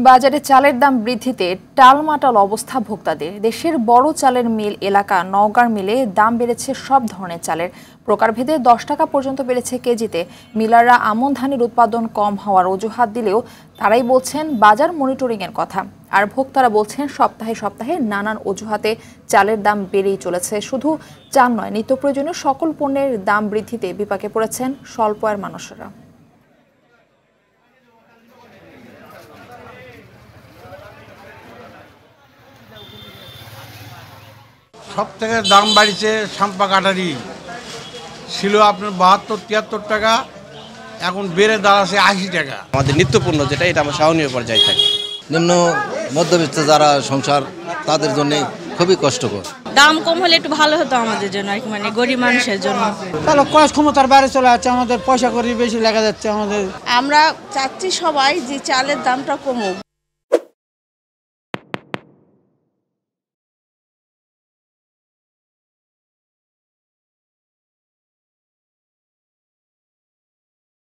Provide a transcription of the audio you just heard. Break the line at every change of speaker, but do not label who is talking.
বাজারে চালের দাম বৃদ্ধিতে টালমাটাল অবস্থা ভোক্তাদের। দেশের বড় চালের মিল এলাকা নওগাঁর মিলে দাম বেড়েছে সব ধরনের চালের। প্রকারভেদে 10 টাকা পর্যন্ত বেড়েছে কেজিতে। মিলাররা আমন ধানের উৎপাদন কম হওয়ার অজুহাত দিলেও তারাই বলছেন বাজার মনিটরিংয়ের কথা। আর ভোক্তারা বলছেন সপ্তাহে সপ্তাহে নানান অজুহাতে চালের দাম বেড়েই চলেছে। শুধু চাল নয়, নিত্য প্রয়োজনীয় সকল পণ্যের দাম বৃদ্ধিতে বিপাকে পড়েছেন স্বল্প আয়ের মানুষেরা।
সব থেকে দাম বাড়িছে সাম্পা কাটারি ছিল আপনার 72-73 টাকা, এখন বেড়ে দাঁড়াচ্ছে 80 টাকা।
আমাদের নিত্যপণ্য যেটা এটা আমার সহনীয় পর্যায়ে থাকে।
নিম্ন মধ্যবিত্ত যারা সংসার তাদের জন্য খুবই কষ্টকর।
দাম কম হলে একটু ভালো হতো আমাদের জন্য, আর কি মানে গরিব মানুষের জন্য।
তাহলে ক্রয় ক্ষমতার বাইরে চলে যাচ্ছে, আমাদের পয়সা করি বেশি লেগে যাচ্ছে আমাদের।
আমরা চাচ্ছি সবাই যে চালের দামটা কমুক।